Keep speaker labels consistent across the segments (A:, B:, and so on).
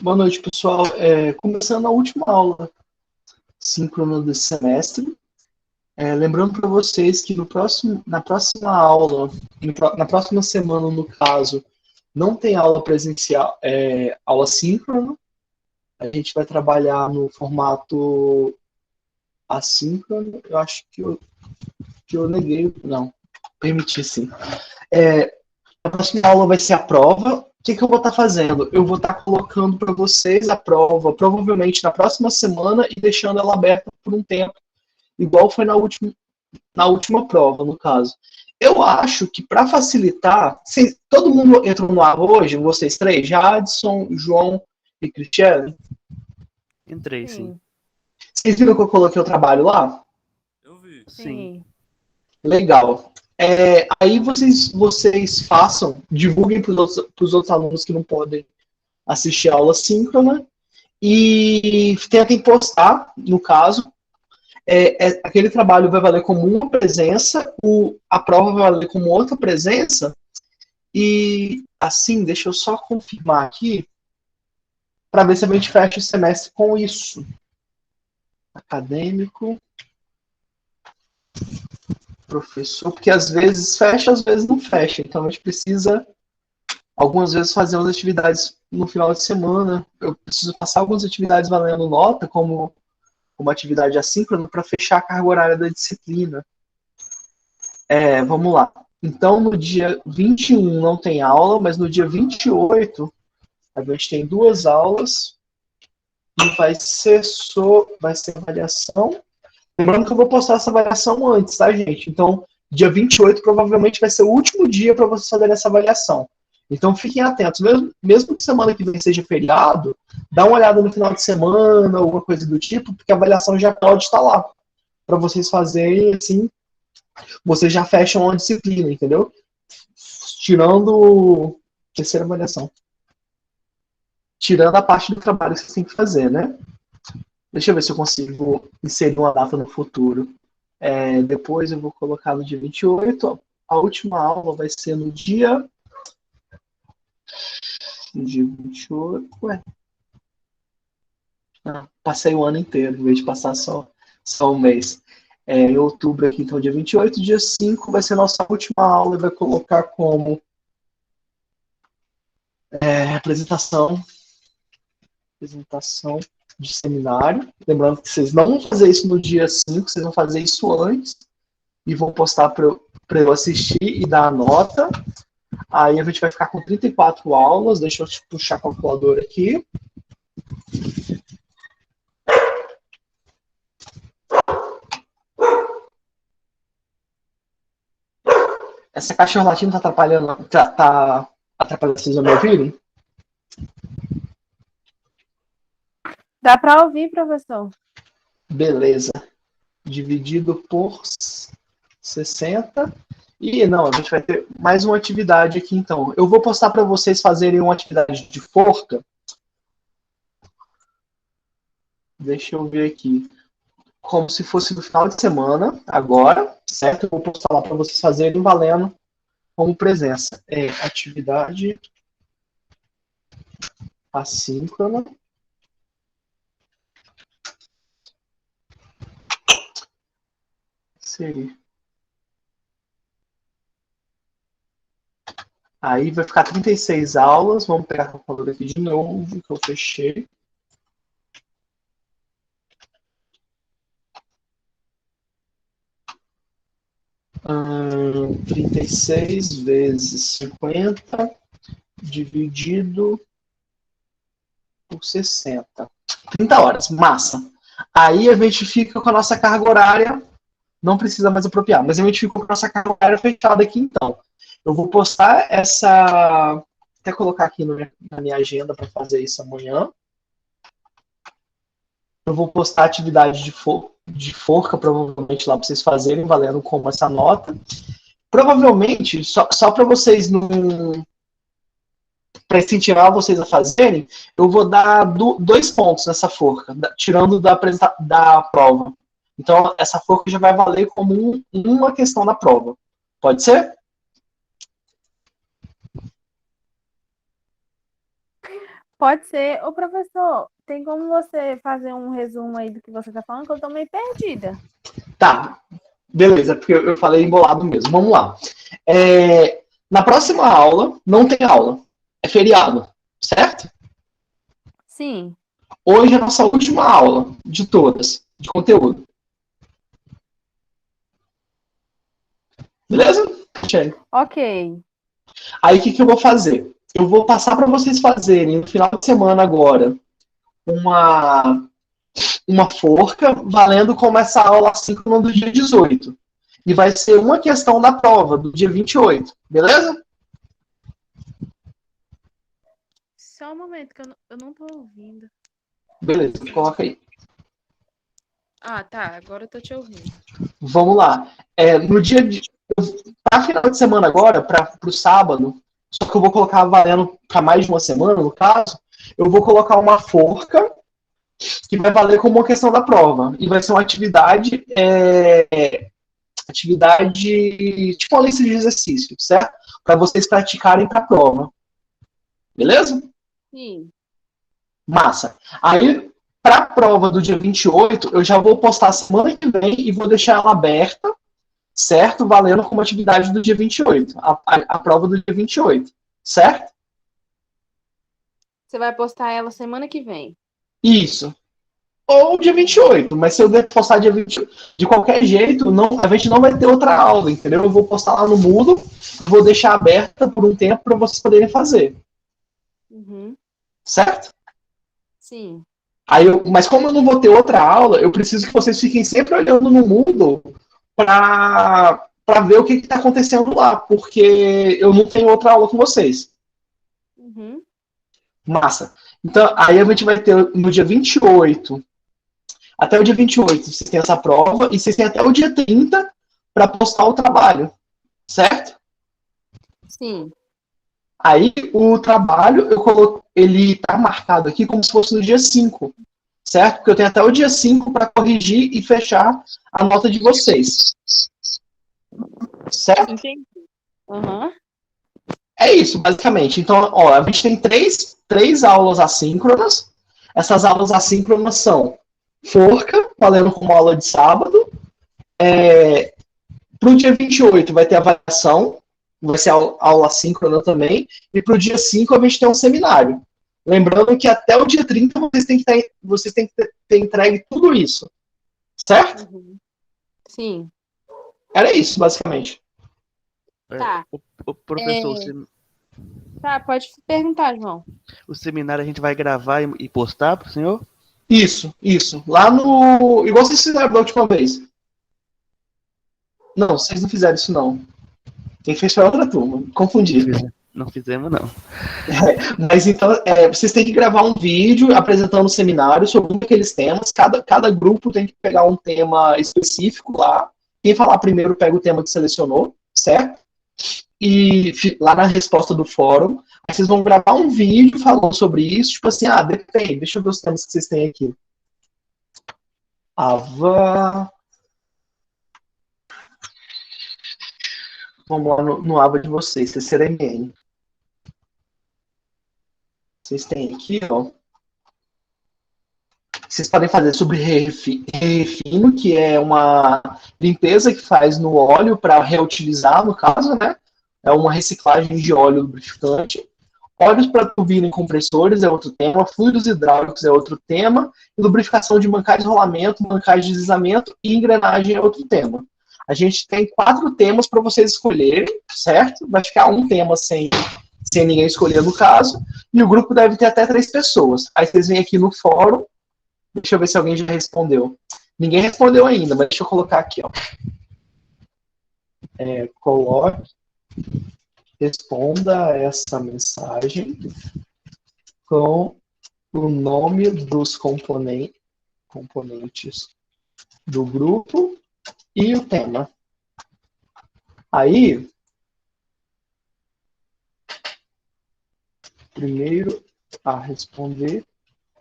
A: Boa noite, pessoal. Começando a última aula síncrona desse semestre. Lembrando para vocês que na próxima aula, na próxima semana, no caso, não tem aula presencial, aula síncrona. A gente vai trabalhar no formato assíncrono. Eu acho que eu neguei, não, permiti sim. A próxima aula vai ser a prova. O que eu vou estar fazendo? Eu vou estar colocando para vocês a prova, provavelmente na próxima semana, e deixando ela aberta por um tempo, igual foi na última prova, no caso. Eu acho que para facilitar, todo mundo entrou no ar hoje, vocês três, Jadson, João e Cristiane?
B: Entrei, sim.
C: Sim.
A: Vocês viram que eu coloquei o trabalho lá?
D: Eu vi.
B: Sim.
A: Legal. Aí vocês façam, divulguem para os outros alunos que não podem assistir a aula síncrona e tentem postar, no caso. Aquele trabalho vai valer como uma presença, a prova vai valer como outra presença, e assim, deixa eu só confirmar aqui, para ver se a gente fecha o semestre com isso. Acadêmico, professor, porque às vezes fecha, às vezes não fecha, então a gente precisa, algumas vezes, fazer umas atividades no final de semana. Eu preciso passar algumas atividades valendo nota, como uma atividade assíncrona, para fechar a carga horária da disciplina. Vamos lá. Então, no dia 21 não tem aula, mas no dia 28 a gente tem duas aulas e vai ser avaliação. Lembrando que eu vou postar essa avaliação antes, tá, gente? Então, dia 28 provavelmente vai ser o último dia para vocês fazerem essa avaliação. Então, fiquem atentos. Mesmo que semana que vem seja feriado, dá uma olhada no final de semana, alguma coisa do tipo, porque a avaliação já pode estar lá. Para vocês fazerem, assim, vocês já fecham a disciplina, entendeu? Tirando terceira avaliação. Tirando a parte do trabalho que vocês têm que fazer, né? Deixa eu ver se eu consigo inserir uma data no futuro. Depois eu vou colocar no dia 28. A última aula vai ser no dia 28. Passei o ano inteiro, em vez de passar só um mês. Em outubro aqui, então dia 28, dia 5 vai ser a nossa última aula e vai colocar como apresentação de seminário. Lembrando que vocês não vão fazer isso no dia 5, vocês vão fazer isso antes e vão postar para eu assistir e dar a nota. Aí a gente vai ficar com 34 aulas. Deixa eu puxar a calculadora aqui. Essa caixa latina tá atrapalhando, tá atrapalhando vocês a me ouvirem?
C: Dá para ouvir, professor?
A: Beleza. Dividido por 60. E não, a gente vai ter mais uma atividade aqui, então. Eu vou postar para vocês fazerem uma atividade de forca. Deixa eu ver aqui. Como se fosse no final de semana, agora, certo? Eu vou postar lá para vocês fazerem valendo como presença. Atividade assíncrona. Seria. Aí vai ficar 36 aulas. Vamos pegar a calculadora aqui de novo, que eu fechei. Hum, 36 vezes 50 dividido por 60. 30 horas, massa. Aí a gente fica com a nossa carga horária, não precisa mais apropriar, mas a gente fica com a nossa carga horária fechada aqui, então. Eu vou postar essa... Até colocar aqui na minha agenda para fazer isso amanhã. Eu vou postar a atividade de forca, provavelmente, lá para vocês fazerem, valendo como essa nota. Provavelmente, só para vocês não... Para incentivar vocês a fazerem, eu vou dar 2 pontos nessa forca, tirando da prova. Então, essa forca já vai valer como uma questão da prova. Pode ser?
C: Pode ser. Ô, professor, tem como você fazer um resumo aí do que você tá falando? Que eu tô meio perdida.
A: Tá, beleza, porque eu falei embolado mesmo. Vamos lá. Na próxima aula, não tem aula. É feriado, certo?
C: Sim.
A: Hoje é a nossa última aula de todas, de conteúdo. Beleza? Tchau.
C: Ok.
A: Aí o que eu vou fazer? Eu vou passar para vocês fazerem no final de semana agora uma forca valendo como essa aula síncrona do dia 18. E vai ser uma questão da prova do dia 28. Beleza?
C: Só um momento que eu não tô ouvindo.
A: Beleza, coloca aí.
C: Ah, tá. Agora eu tô te ouvindo.
A: Vamos lá. No dia de. Para final de semana agora, para o sábado, só que eu vou colocar valendo para mais de uma semana, no caso, eu vou colocar uma forca que vai valer como uma questão da prova. E vai ser uma atividade, tipo uma lista de exercícios, certo? Para vocês praticarem para a prova. Beleza?
C: Sim.
A: Massa. Aí, para a prova do dia 28, eu já vou postar semana que vem e vou deixar ela aberta, certo? Valendo como atividade do dia 28. A prova do dia 28, certo?
C: Você vai postar ela semana que vem.
A: Isso. Ou dia 28, mas se eu postar dia 28, de qualquer jeito, não, a gente não vai ter outra aula, entendeu? Eu vou postar lá no Moodle, vou deixar aberta por um tempo para vocês poderem fazer.
C: Uhum.
A: Certo?
C: Sim.
A: Mas como eu não vou ter outra aula, eu preciso que vocês fiquem sempre olhando no Moodle para ver o que está acontecendo lá, porque eu não tenho outra aula com vocês.
C: Uhum.
A: Massa. Então, aí a gente vai ter no dia 28, até o dia 28, vocês têm essa prova, e vocês têm até o dia 30 para postar o trabalho, certo?
C: Sim.
A: Aí o trabalho, ele está marcado aqui como se fosse no dia 5, certo? Porque eu tenho até o dia 5 para corrigir e fechar a nota de vocês. Certo?
C: Entendi. Uhum.
A: É isso, basicamente. Então, ó, a gente tem três aulas assíncronas. Essas aulas assíncronas são forca, valendo como aula de sábado. Para o dia 28 vai ter avaliação, vai ser aula assíncrona também. E para o dia 5 a gente tem um seminário. Lembrando que até o dia 30 vocês têm que ter entregue tudo isso. Certo?
C: Uhum. Sim.
A: Era isso, basicamente.
C: Tá.
B: O professor,
C: Tá, pode perguntar, João.
B: o seminário a gente vai gravar e postar pro senhor?
A: Isso. Lá no. Igual vocês fizeram da última vez. Não, vocês não fizeram isso, não. Quem fez foi outra turma. Confundi.
B: Não fizemos, não.
A: Mas então, vocês têm que gravar um vídeo apresentando o seminário sobre aqueles temas. Cada grupo tem que pegar um tema específico lá. Quem falar primeiro pega o tema que selecionou, certo? E lá na resposta do fórum, aí vocês vão gravar um vídeo falando sobre isso. Tipo assim, depende, deixa eu ver os temas que vocês têm aqui. Vamos lá no aba de vocês, CCRMN. Vocês têm aqui, ó. Vocês podem fazer sobre refino, que é uma limpeza que faz no óleo para reutilizar, no caso, né? É uma reciclagem de óleo lubrificante. Óleos para turbina e compressores é outro tema. Fluidos hidráulicos é outro tema. E lubrificação de mancais de rolamento, mancais de deslizamento e engrenagem é outro tema. A gente tem 4 temas para vocês escolherem, certo? Vai ficar um tema sem ninguém escolher no caso. E o grupo deve ter até 3 pessoas. Aí vocês vêm aqui no fórum. Deixa eu ver se alguém já respondeu. Ninguém respondeu ainda, mas deixa eu colocar aqui, ó. Responda essa mensagem com o nome dos componentes do grupo e o tema. Aí, primeiro a responder,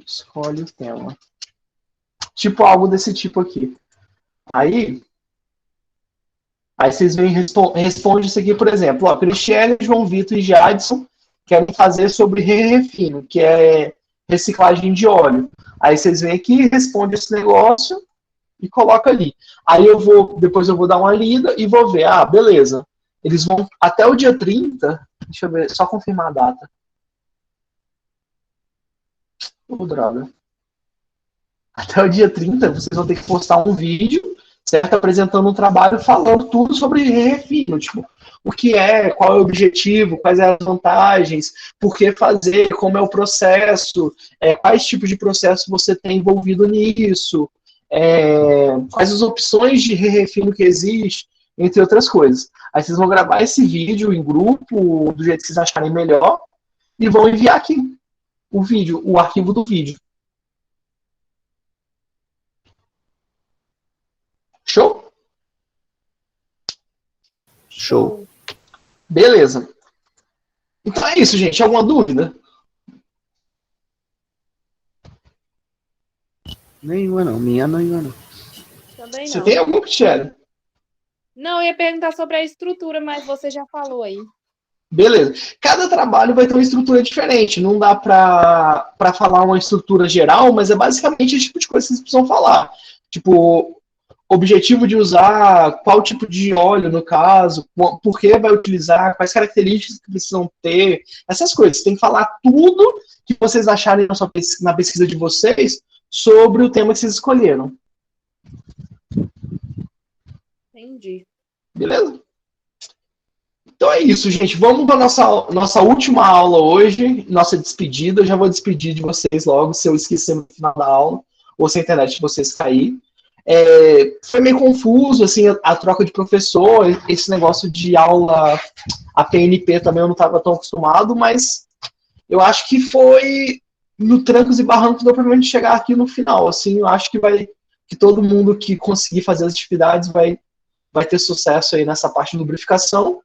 A: escolhe o tema. Tipo algo desse tipo aqui. Aí vocês vêm respondem isso aqui, por exemplo, ó, Cristiane, João Vitor e Jadson querem fazer sobre refino, que é reciclagem de óleo. Aí vocês vêm aqui, respondem esse negócio e coloca ali. Aí depois eu vou dar uma lida e vou ver, beleza. Eles vão até o dia 30, deixa eu ver, só confirmar a data. Droga. Até o dia 30, vocês vão ter que postar um vídeo, certo? Apresentando um trabalho, falando tudo sobre refino, tipo, o que é, qual é o objetivo, quais são as vantagens, por que fazer, como é o processo, quais tipos de processo você tem envolvido nisso, quais as opções de refino que existe, entre outras coisas. Aí vocês vão gravar esse vídeo em grupo, do jeito que vocês acharem melhor, e vão enviar aqui o vídeo, o arquivo do vídeo. Show?
B: Show.
A: Beleza. Então é isso, gente. Alguma dúvida?
B: Nenhuma não, minha nenhuma não.
C: Também
A: Você
C: não.
A: tem algum, Cristiano?
C: Não, eu ia perguntar sobre a estrutura, mas você já falou aí.
A: Beleza. Cada trabalho vai ter uma estrutura diferente. Não dá para falar uma estrutura geral, mas é basicamente o tipo de coisa que vocês precisam falar. Tipo, objetivo de usar, qual tipo de óleo, no caso, por que vai utilizar, quais características que precisam ter, essas coisas. Tem que falar tudo que vocês acharem na pesquisa de vocês sobre o tema que vocês escolheram.
C: Entendi.
A: Beleza? Então é isso, gente. Vamos para a nossa última aula hoje, nossa despedida. Eu já vou despedir de vocês logo, se eu esquecer no final da aula, ou se a internet de vocês cair. Foi meio confuso, assim, a troca de professor, esse negócio de aula, a PNP também eu não estava tão acostumado, mas eu acho que foi no trancos e barrancos deu pra gente chegar aqui no final, assim, eu acho que todo mundo que conseguir fazer as atividades vai ter sucesso aí nessa parte de lubrificação.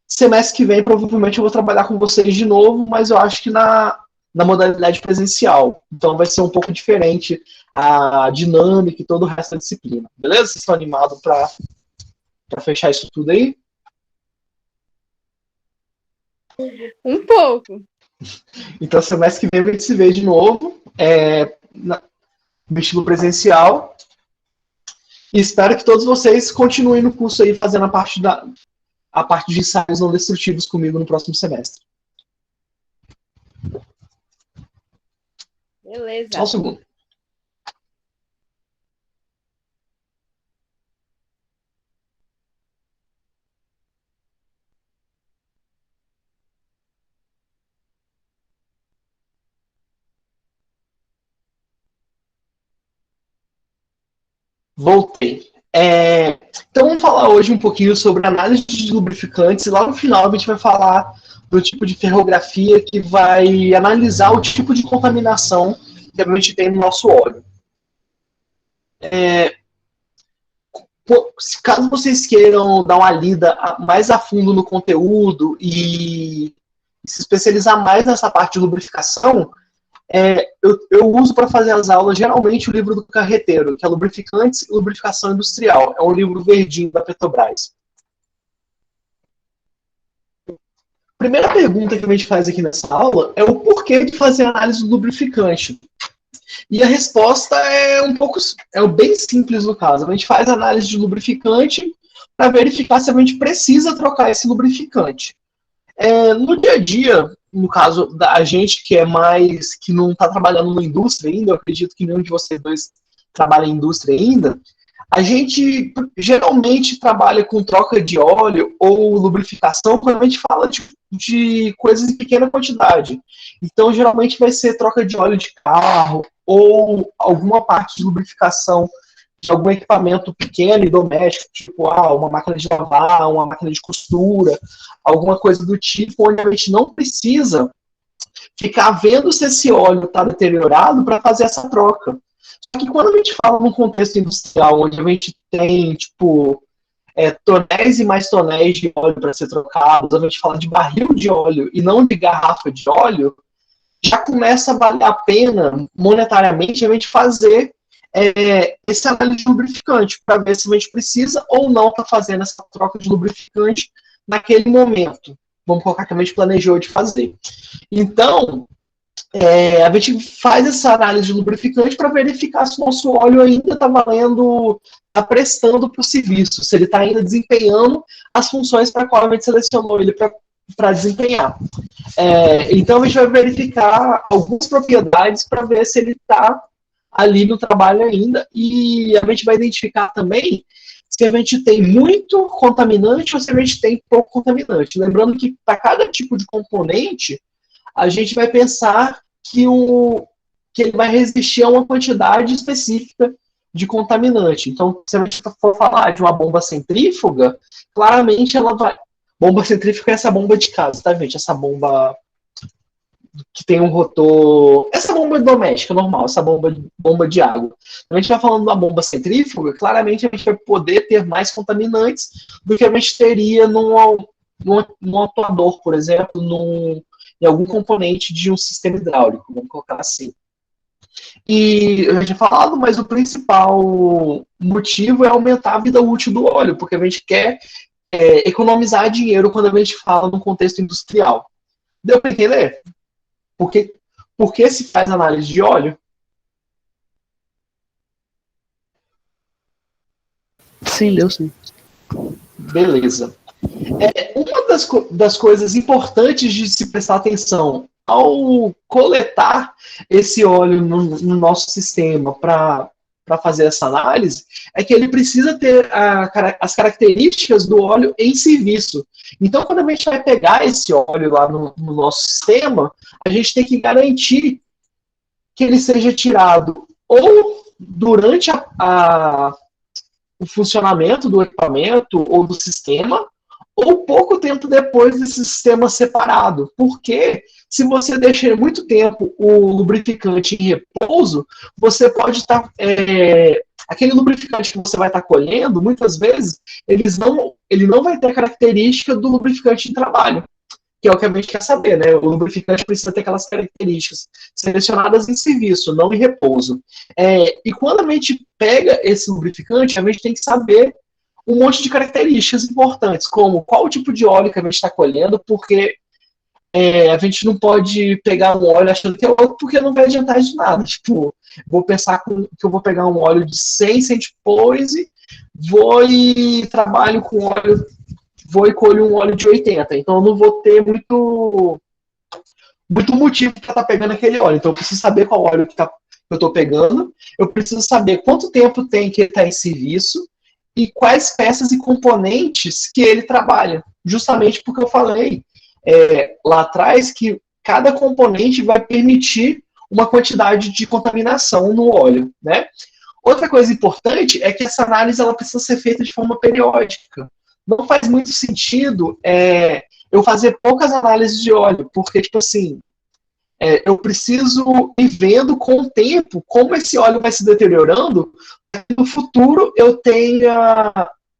A: Semestre que vem, provavelmente, eu vou trabalhar com vocês de novo, mas eu acho que na modalidade presencial. Então vai ser um pouco diferente a dinâmica e todo o resto da disciplina. Beleza? Vocês estão animados para fechar isso tudo aí?
C: Um pouco.
A: Então, semestre que vem a gente se vê de novo, no estilo presencial. E espero que todos vocês continuem no curso aí, fazendo a parte de ensaios não destrutivos comigo no próximo semestre.
C: Beleza.
A: Só um segundo. Voltei. Então vamos falar hoje um pouquinho sobre análise de lubrificantes e lá no final a gente vai falar do tipo de ferrografia que vai analisar o tipo de contaminação que a gente tem no nosso óleo. Caso vocês queiram dar uma lida mais a fundo no conteúdo e se especializar mais nessa parte de lubrificação, eu uso para fazer as aulas geralmente o livro do Carreteiro, que é Lubrificantes e Lubrificação Industrial. É um livro verdinho da Petrobras. A primeira pergunta que a gente faz aqui nessa aula é o porquê de fazer análise do lubrificante. E a resposta é bem simples no caso. A gente faz análise de lubrificante para verificar se a gente precisa trocar esse lubrificante. No dia a dia, no caso da gente que não está trabalhando na indústria ainda, eu acredito que nenhum de vocês dois trabalha em indústria ainda, a gente geralmente trabalha com troca de óleo ou lubrificação quando a gente fala de coisas em pequena quantidade. Então, geralmente vai ser troca de óleo de carro ou alguma parte de lubrificação de algum equipamento pequeno e doméstico, tipo uma máquina de lavar, uma máquina de costura, alguma coisa do tipo, onde a gente não precisa ficar vendo se esse óleo está deteriorado para fazer essa troca. Só que quando a gente fala num contexto industrial, onde a gente tem, tonéis e mais tonéis de óleo para ser trocados, a gente fala de barril de óleo e não de garrafa de óleo, já começa a valer a pena, monetariamente, a gente fazer esse análise de lubrificante, para ver se a gente precisa ou não estar fazendo essa troca de lubrificante naquele momento. vamos colocar que a gente planejou de fazer. Então, a gente faz essa análise de lubrificante para verificar se o nosso óleo ainda está valendo, está prestando para o serviço, se ele está ainda desempenhando as funções para a qual a gente selecionou ele para desempenhar. Então, a gente vai verificar algumas propriedades para ver se ele está ali no trabalho ainda, e a gente vai identificar também se a gente tem muito contaminante ou se a gente tem pouco contaminante. Lembrando que para cada tipo de componente, a gente vai pensar que ele vai resistir a uma quantidade específica de contaminante. Então, se a gente for falar de uma bomba centrífuga, claramente ela vai... Bomba centrífuga é essa bomba de casa, tá, gente? Essa bomba que tem um rotor... Essa bomba doméstica, normal, essa bomba de água. Quando a gente vai falando de uma bomba centrífuga, claramente a gente vai poder ter mais contaminantes do que a gente teria num atuador, por exemplo, em algum componente de um sistema hidráulico, vamos colocar assim. E eu já tinha falado, mas o principal motivo é aumentar a vida útil do óleo, porque a gente quer economizar dinheiro quando a gente fala num contexto industrial. Deu para entender? Por que se faz análise de óleo?
B: Sim, deu sim.
A: Beleza. Uma das coisas importantes de se prestar atenção ao coletar esse óleo no nosso sistema para fazer essa análise é que ele precisa ter as características do óleo em serviço. Então, quando a gente vai pegar esse óleo lá no nosso sistema, a gente tem que garantir que ele seja tirado ou durante o funcionamento do equipamento ou do sistema, ou pouco tempo depois desse sistema separado. Porque se você deixar muito tempo o lubrificante em repouso, você pode estar... aquele lubrificante que você vai estar colhendo, muitas vezes, ele não vai ter a característica do lubrificante em trabalho, que é o que a gente quer saber, né? O lubrificante precisa ter aquelas características selecionadas em serviço, não em repouso. E quando a gente pega esse lubrificante, a gente tem que saber um monte de características importantes, como qual o tipo de óleo que a gente está colhendo, porque a gente não pode pegar um óleo achando que é outro, porque não vai adiantar de nada. Tipo, vou pensar que eu vou pegar um óleo de 100 centipoise, vou e trabalho com óleo, vou e colho um óleo de 80. Então eu não vou ter muito motivo para estar pegando aquele óleo. Então eu preciso saber qual óleo que eu estou pegando, eu preciso saber quanto tempo tem que ele está em serviço, e quais peças e componentes que ele trabalha. Justamente porque eu falei lá atrás que cada componente vai permitir uma quantidade de contaminação no óleo, né? Outra coisa importante é que essa análise ela precisa ser feita de forma periódica. Não faz muito sentido eu fazer poucas análises de óleo, porque, tipo assim, eu preciso ir vendo com o tempo como esse óleo vai se deteriorando, para que no futuro eu tenha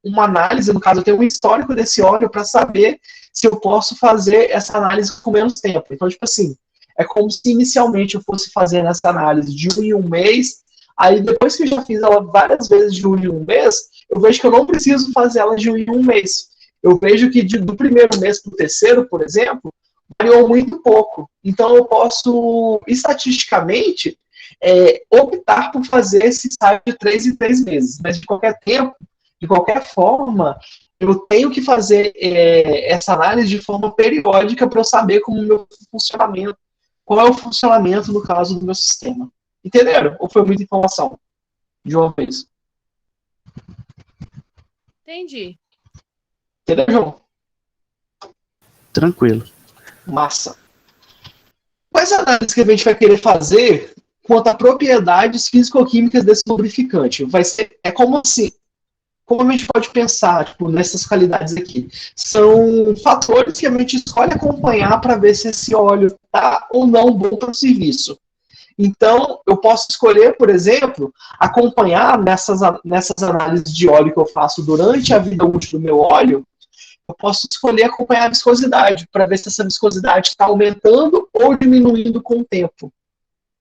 A: uma análise, no caso eu tenho um histórico desse óleo para saber se eu posso fazer essa análise com menos tempo. Então, tipo assim, é como se inicialmente eu fosse fazendo essa análise de 1 em 1 mês, aí depois que eu já fiz ela várias vezes de 1 em 1 mês, eu vejo que eu não preciso fazer ela de 1 em 1 mês. Eu vejo que do primeiro mês para o terceiro, por exemplo, variou muito pouco. Então eu posso, estatisticamente, optar por fazer esse ensaio de 3 em 3 meses. Mas de qualquer tempo, de qualquer forma, eu tenho que fazer essa análise de forma periódica para eu saber como o meu funcionamento, qual é o funcionamento, no caso, do meu sistema. Entenderam? Ou foi muita informação de uma vez?
C: Entendi.
A: Entendeu, João?
B: Tranquilo.
A: Massa. Quais análises que a gente vai querer fazer quanto a propriedades físico-químicas desse lubrificante? Como assim? Como a gente pode pensar nessas qualidades aqui? São fatores que a gente escolhe acompanhar para ver se esse óleo está ou não bom para o serviço. Então, eu posso escolher, por exemplo, acompanhar nessas análises de óleo que eu faço durante a vida útil do meu óleo, eu posso escolher acompanhar a viscosidade, para ver se essa viscosidade está aumentando ou diminuindo com o tempo.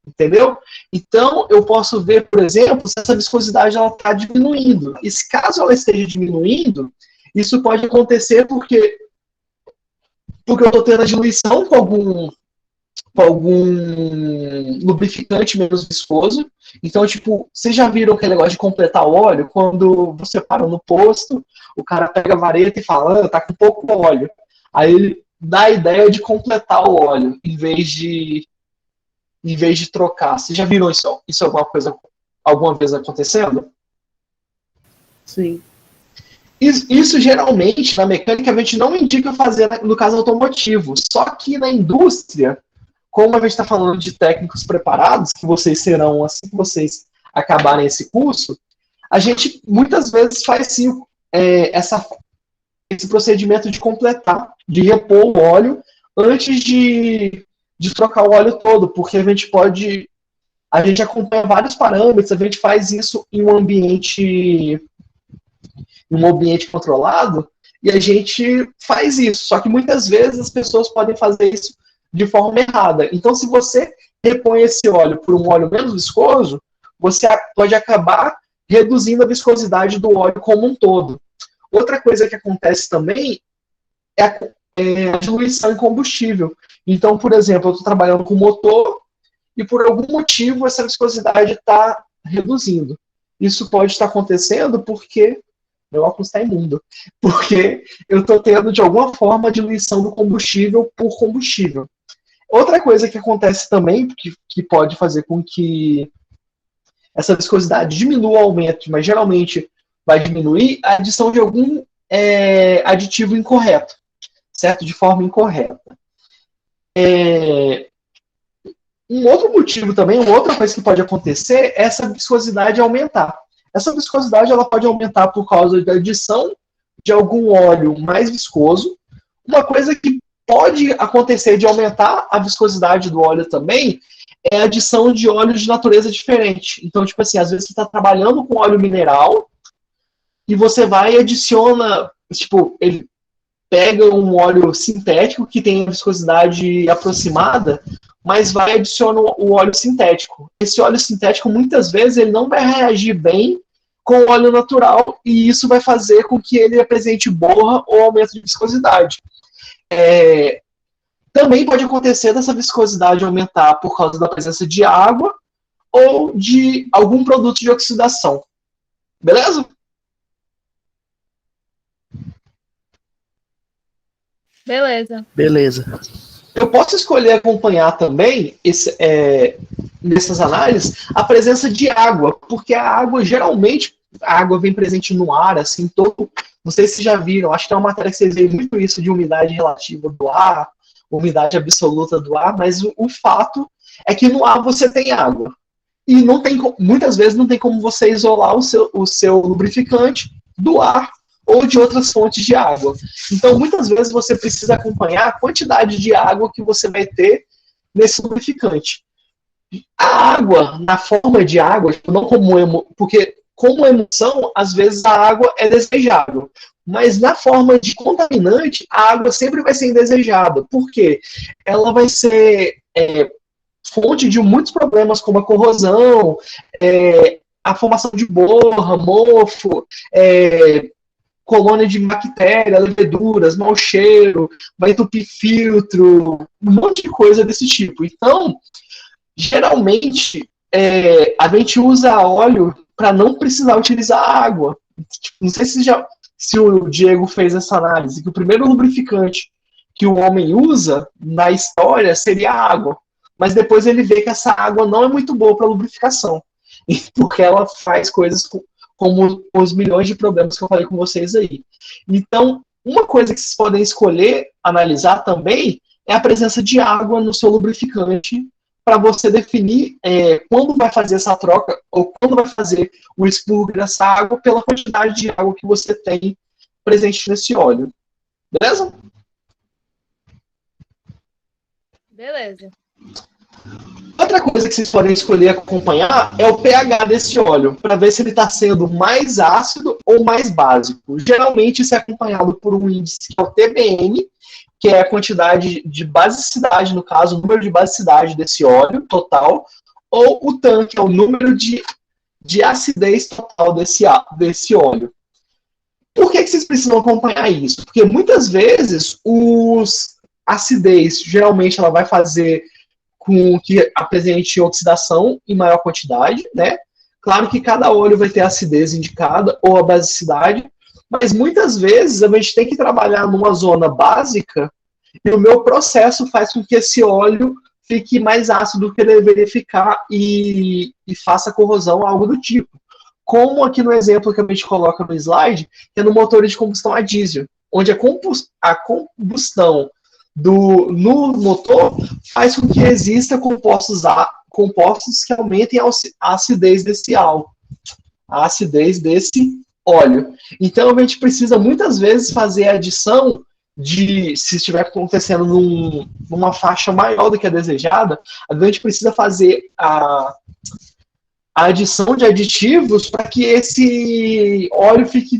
A: Entendeu? Então, eu posso ver, por exemplo, se essa viscosidade está diminuindo. E se caso ela esteja diminuindo, isso pode acontecer porque porque eu estou tendo a diluição com algum lubrificante menos viscoso. Então, tipo, vocês já viram aquele negócio de completar o óleo? Quando você para no posto, o cara pega a vareta e fala, tá com pouco óleo. Aí ele dá a ideia de completar o óleo, em vez de trocar. Vocês já viram isso alguma vez acontecendo?
B: Sim.
A: Isso geralmente, na mecânica, a gente não indica fazer no caso automotivo. Só que na indústria, como a gente está falando de técnicos preparados, que vocês serão assim que vocês acabarem esse curso, a gente muitas vezes faz sim esse procedimento de completar, de repor o óleo antes de trocar o óleo todo, porque a gente acompanha vários parâmetros, a gente faz isso em um ambiente controlado, e a gente faz isso. Só que muitas vezes as pessoas podem fazer isso de forma errada. Então, se você repõe esse óleo por um óleo menos viscoso, você pode acabar reduzindo a viscosidade do óleo como um todo. Outra coisa que acontece também é a diluição em combustível. Então, por exemplo, eu estou trabalhando com motor e por algum motivo essa viscosidade está reduzindo. Isso pode estar acontecendo porque meu óculos está imundo. Porque eu estou tendo, de alguma forma, a diluição do combustível por combustível. Outra coisa que acontece também, que pode fazer com que essa viscosidade diminua ou aumente, mas geralmente vai diminuir, a adição de algum aditivo incorreto, certo? De forma incorreta. Um outro motivo também, uma outra coisa que pode acontecer é essa viscosidade aumentar. Essa viscosidade ela pode aumentar por causa da adição de algum óleo mais viscoso. Uma coisa que pode acontecer de aumentar a viscosidade do óleo também é a adição de óleos de natureza diferente. Então, tipo assim, às vezes você está trabalhando com óleo mineral e você vai e adiciona, tipo, ele pega um óleo sintético que tem a viscosidade aproximada, mas vai e adiciona o óleo sintético. Esse óleo sintético, muitas vezes, ele não vai reagir bem com o óleo natural e isso vai fazer com que ele apresente borra ou aumento de viscosidade. Também pode acontecer dessa viscosidade aumentar por causa da presença de água ou de algum produto de oxidação. Beleza?
B: Beleza.
A: Eu posso escolher acompanhar também nessas análises a presença de água, porque a água geralmente vem presente no ar, assim, todo. Não sei se já viram, acho que é uma matéria que vocês veem muito isso de umidade relativa do ar, umidade absoluta do ar, mas o fato é que no ar você tem água. E muitas vezes não tem como você isolar o seu lubrificante do ar ou de outras fontes de água. Então, muitas vezes você precisa acompanhar a quantidade de água que você vai ter nesse lubrificante. A água, na forma de água, não porque como emulsão, às vezes a água é desejável. Mas na forma de contaminante, a água sempre vai ser indesejada. Por quê? Ela vai ser fonte de muitos problemas, como a corrosão, a formação de borra, mofo, colônia de bactéria, leveduras, mau cheiro, vai entupir filtro, um monte de coisa desse tipo. Então, geralmente, a gente usa óleo para não precisar utilizar água. Não sei se o Diego fez essa análise, que o primeiro lubrificante que o homem usa na história seria a água. Mas depois ele vê que essa água não é muito boa para lubrificação, porque ela faz coisas como os milhões de problemas que eu falei com vocês aí. Então, uma coisa que vocês podem escolher, analisar também, é a presença de água no seu lubrificante, para você definir quando vai fazer essa troca, ou quando vai fazer o expurgo dessa água, pela quantidade de água que você tem presente nesse óleo. Beleza?
C: Beleza.
A: Outra coisa que vocês podem escolher acompanhar é o pH desse óleo, para ver se ele está sendo mais ácido ou mais básico. Geralmente isso é acompanhado por um índice que é o TBN, que é a quantidade de basicidade, no caso, o número de basicidade desse óleo total, ou o TAN, que é o número de acidez total desse óleo. Por que vocês precisam acompanhar isso? Porque muitas vezes os acidez, geralmente ela vai fazer com que apresente oxidação em maior quantidade, né? Claro que cada óleo vai ter a acidez indicada ou a basicidade, mas muitas vezes a gente tem que trabalhar numa zona básica e o meu processo faz com que esse óleo fique mais ácido do que deveria ficar e faça corrosão, algo do tipo. Como aqui no exemplo que a gente coloca no slide, que é no motor de combustão a diesel, onde a combustão no motor faz com que exista compostos que aumentem a acidez desse álcool, a acidez desse óleo. Então a gente precisa muitas vezes fazer a adição se estiver acontecendo numa faixa maior do que a desejada, a gente precisa fazer a adição de aditivos para que esse óleo fique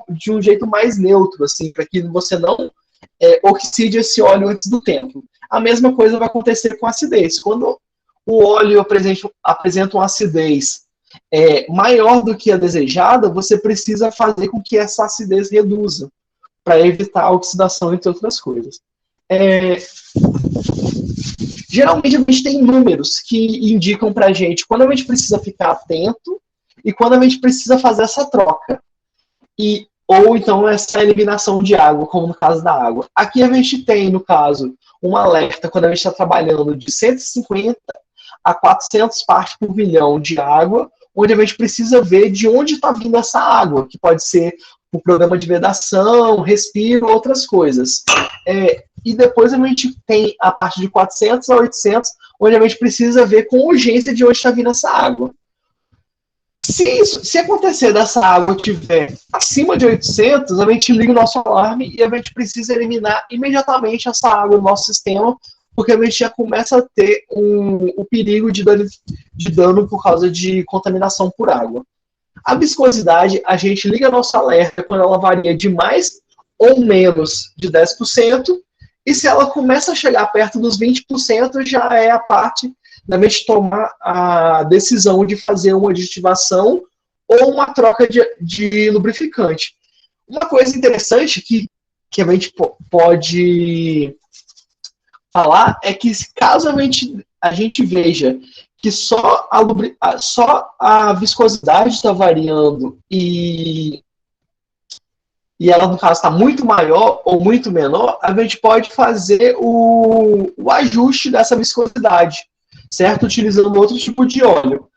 A: de um jeito mais neutro, assim, para que você não oxide esse óleo antes do tempo. A mesma coisa vai acontecer com a acidez. Quando o óleo apresenta uma acidez maior do que a desejada, você precisa fazer com que essa acidez reduza, para evitar a oxidação, entre outras coisas. Geralmente a gente tem números que indicam para a gente quando a gente precisa ficar atento e quando a gente precisa fazer essa troca. Ou então essa eliminação de água, como no caso da água. Aqui a gente tem, no caso, um alerta quando a gente está trabalhando de 150 a 400 partes por bilhão de água, onde a gente precisa ver de onde está vindo essa água, que pode ser o programa de vedação, respiro, outras coisas. E depois a gente tem a parte de 400 a 800, onde a gente precisa ver com urgência de onde está vindo essa água. Se acontecer dessa água estiver acima de 800, a gente liga o nosso alarme e a gente precisa eliminar imediatamente essa água do nosso sistema, porque a gente já começa a ter o perigo de dano por causa de contaminação por água. A viscosidade, a gente liga nosso alerta quando ela varia de mais ou menos de 10%, e se ela começa a chegar perto dos 20%, já é a parte da gente tomar a decisão de fazer uma aditivação ou uma troca de lubrificante. Uma coisa interessante que a gente pode falar é que caso a gente veja que só a viscosidade está variando e ela, no caso, está muito maior ou muito menor, a gente pode fazer o ajuste dessa viscosidade, certo? Utilizando outro tipo de óleo.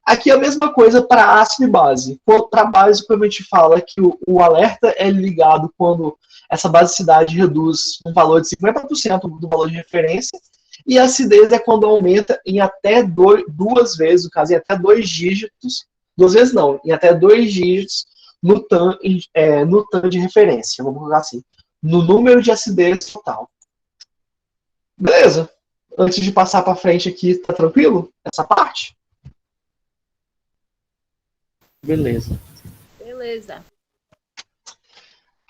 A: Aqui é a mesma coisa para ácido e base. Para base, como a gente fala que o alerta é ligado quando essa basicidade reduz um valor de 50% do valor de referência, e a acidez é quando aumenta em até duas vezes, no caso, em até 2 dígitos, 2 vezes não, em até 2 dígitos no TAM de referência, vamos colocar assim, no número de acidez total. Beleza? Antes de passar para frente aqui, tá tranquilo? Essa parte?
B: Beleza.
C: Beleza.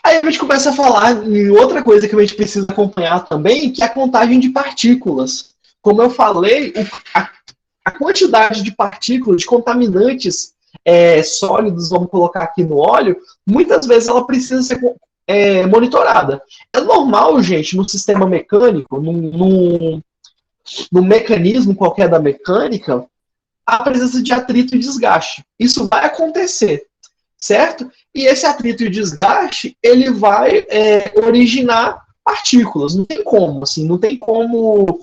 A: Aí a gente começa a falar em outra coisa que a gente precisa acompanhar também, que é a contagem de partículas. Como eu falei, a quantidade de partículas, de contaminantes sólidos, vamos colocar aqui no óleo, muitas vezes ela precisa ser monitorada. É normal, gente, no sistema mecânico, num mecanismo qualquer da mecânica, a presença de atrito e desgaste. Isso vai acontecer, certo? E esse atrito e desgaste, ele vai originar partículas. Não tem como, assim, não tem como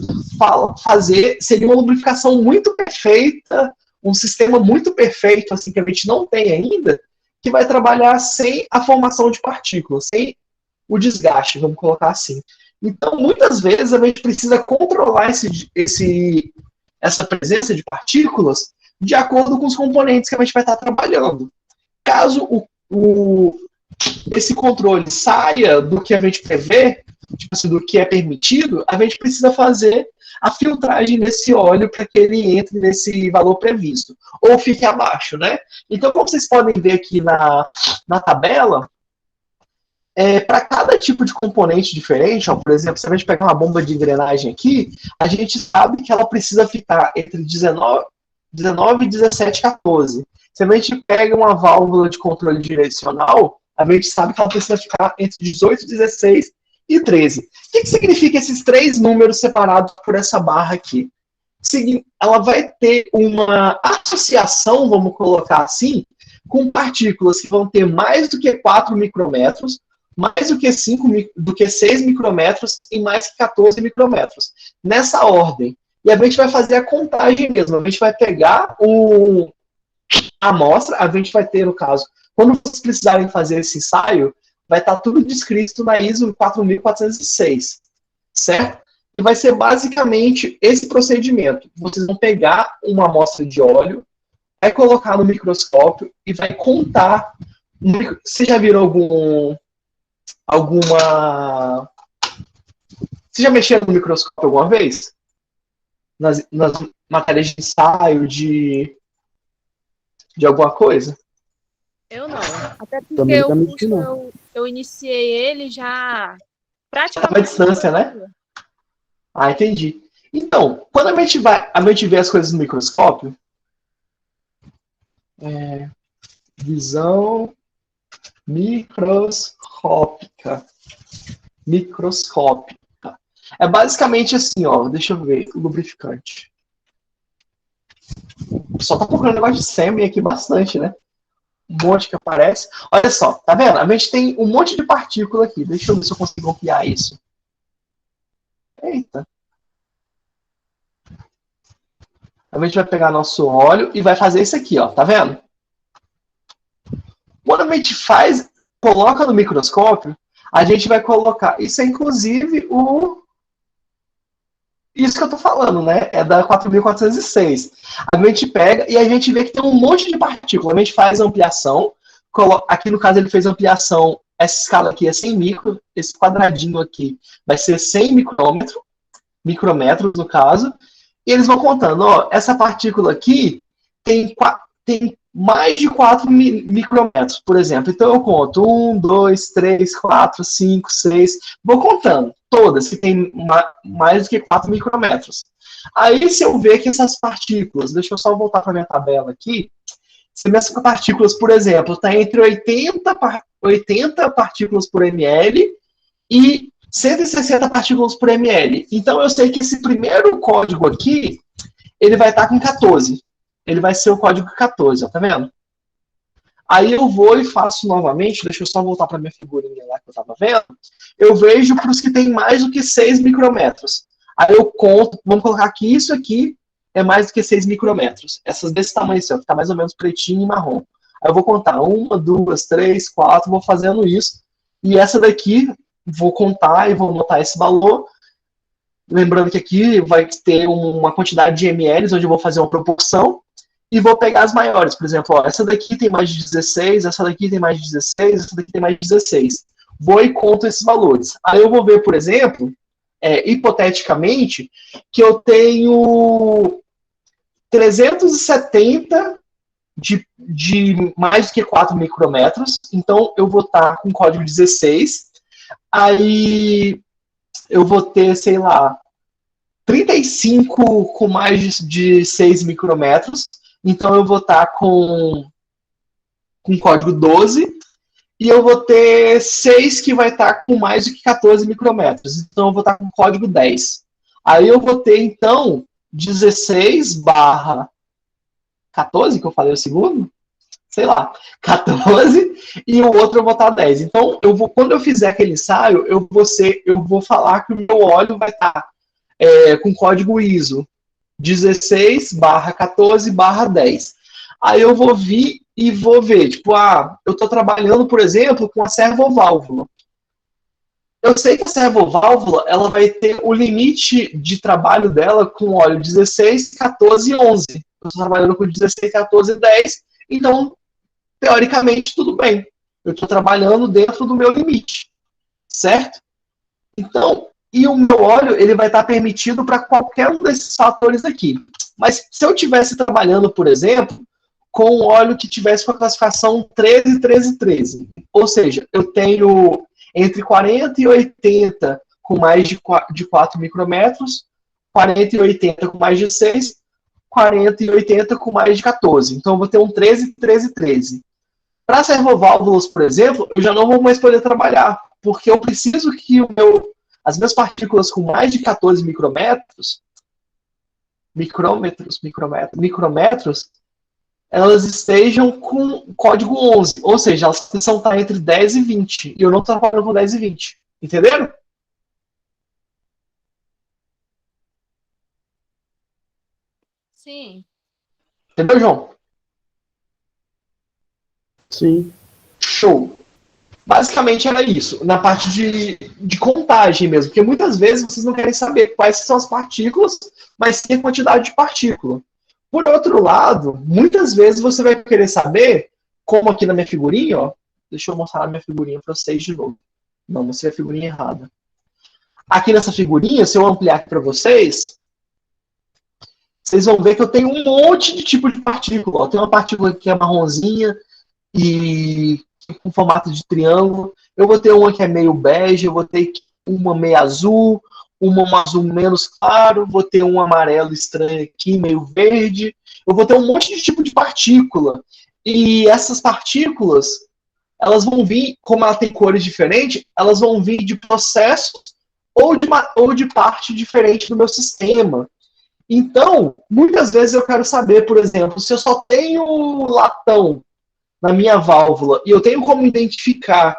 A: fazer. Seria uma lubrificação muito perfeita, um sistema muito perfeito, assim, que a gente não tem ainda, que vai trabalhar sem a formação de partículas, sem o desgaste, vamos colocar assim. Então, muitas vezes, a gente precisa controlar essa presença de partículas de acordo com os componentes que a gente vai estar trabalhando. Caso esse controle saia do que a gente prevê, tipo assim, do que é permitido, a gente precisa fazer a filtragem desse óleo para que ele entre nesse valor previsto, ou fique abaixo, né? Então, como vocês podem ver aqui na tabela, para cada tipo de componente diferente, ó, por exemplo, se a gente pegar uma bomba de engrenagem aqui, a gente sabe que ela precisa ficar entre 19 e 17, 14. Se a gente pega uma válvula de controle direcional, a gente sabe que ela precisa ficar entre 18, 16 e 13. O que significa esses três números separados por essa barra aqui? Ela vai ter uma associação, vamos colocar assim, com partículas que vão ter mais do que 4 micrômetros, mais do que 6 micrômetros e mais que 14 micrômetros. Nessa ordem. E a gente vai fazer a contagem mesmo. A gente vai pegar a amostra, a gente vai ter, no caso, quando vocês precisarem fazer esse ensaio, vai estar tudo descrito na ISO 4406, certo? E vai ser basicamente esse procedimento. Vocês vão pegar uma amostra de óleo, vai colocar no microscópio e vai contar. Vocês já viram alguma... Vocês já mexeram no microscópio alguma vez? Nas matérias de ensaio, de alguma coisa?
D: Eu não. Até porque o curso eu iniciei ele já praticamente...
A: à distância, né? Ah, entendi. Então, quando a gente vê as coisas no microscópio, visão microscópica. É basicamente assim, ó. Deixa eu ver o lubrificante. Só tá procurando negócio de sêmen aqui bastante, né? Um monte que aparece. Olha só, tá vendo? A gente tem um monte de partícula aqui. Deixa eu ver se eu consigo ampliar isso. Eita. A gente vai pegar nosso óleo e vai fazer isso aqui, ó. Tá vendo? Quando a gente coloca no microscópio, a gente vai colocar... Isso é, inclusive, isso que eu tô falando, né? É da 4406. A gente pega e a gente vê que tem um monte de partículas. A gente faz a ampliação. Aqui, no caso, ele fez a ampliação. Essa escala aqui é 100 micro. Esse quadradinho aqui vai ser 100 micrômetros, no caso. E eles vão contando, ó, essa partícula aqui tem mais de 4 micrômetros, por exemplo. Então eu conto 1, 2, 3, 4, 5, 6. Vou contando todas que tem mais do que 4 micrômetros. Aí se eu ver que essas partículas, deixa eu só voltar para a minha tabela aqui, se essas partículas, por exemplo, está entre 80 partículas por ml e 160 partículas por ml. Então eu sei que esse primeiro código aqui, ele vai estar com 14. Ele vai ser o código 14, ó, tá vendo? Aí eu vou e faço novamente, deixa eu só voltar para minha figurinha lá que eu estava vendo, eu vejo para os que tem mais do que 6 micrômetros. Aí eu conto, vamos colocar que isso aqui é mais do que 6 micrômetros. Essas desse tamanho assim, ó, que tá mais ou menos pretinho e marrom. Aí eu vou contar 1, 2, 3, 4, vou fazendo isso. E essa daqui, vou contar e vou anotar esse valor. Lembrando que aqui vai ter uma quantidade de ml, onde eu vou fazer uma proporção. E vou pegar as maiores, por exemplo, ó, essa daqui tem mais de 16, essa daqui tem mais de 16, essa daqui tem mais de 16. Vou e conto esses valores. Aí eu vou ver, por exemplo, hipoteticamente, que eu tenho 370 de mais do que 4 micrômetros, então eu vou estar com código 16, aí eu vou ter, sei lá, 35 com mais de 6 micrômetros, então eu vou estar com código 12, e eu vou ter 6 que vai estar com mais do que 14 micrômetros, então eu vou estar com código 10. Aí eu vou ter, então, 16/14, que eu falei o segundo? Sei lá, 14, e o outro eu vou estar 10. Então, quando eu fizer aquele ensaio, eu vou falar que o meu óleo vai estar com código ISO 16/14/10. Aí eu vou vir e vou ver, tipo, eu estou trabalhando, por exemplo, com a servoválvula. Eu sei que a servoválvula, ela vai ter o limite de trabalho dela com óleo 16, 14 e 11. Eu estou trabalhando com 16, 14 e 10, então, teoricamente, tudo bem. Eu estou trabalhando dentro do meu limite, certo? Então, e o meu óleo, ele vai estar permitido para qualquer um desses fatores aqui. Mas se eu estivesse trabalhando, por exemplo, com um óleo que tivesse com a classificação 13, 13, 13, ou seja, eu tenho entre 40 e 80 com mais de 4 micrômetros, 40 e 80 com mais de 6, 40 e 80 com mais de 14. Então eu vou ter um 13, 13, 13. Para servoválvulas, por exemplo, eu já não vou mais poder trabalhar, porque eu preciso que as minhas partículas com mais de 14 micrômetros, elas estejam com código 11, ou seja, elas precisam estar entre 10 e 20, e eu não estou trabalhando com 10 e 20. Entenderam?
D: Sim.
A: Entendeu, João?
E: Sim.
A: Show. Basicamente era isso, na parte de contagem mesmo, porque muitas vezes vocês não querem saber quais são as partículas, mas sim a quantidade de partícula. Por outro lado, muitas vezes você vai querer saber, como aqui na minha figurinha, ó, deixa eu mostrar a minha figurinha para vocês de novo. Não, mostrei a figurinha errada. Aqui nessa figurinha, se eu ampliar aqui para vocês vão ver que eu tenho um monte de tipo de partícula. Ó. Tem uma partícula que é marronzinha e com formato de triângulo. Eu vou ter uma que é meio bege, eu vou ter uma meio azul, um azul menos claro, vou ter um amarelo estranho aqui, meio verde. Eu vou ter um monte de tipo de partícula. E essas partículas, elas vão vir, como ela tem cores diferentes, elas vão vir de processos ou de parte diferente do meu sistema. Então, muitas vezes eu quero saber, por exemplo, se eu só tenho latão na minha válvula e eu tenho como identificar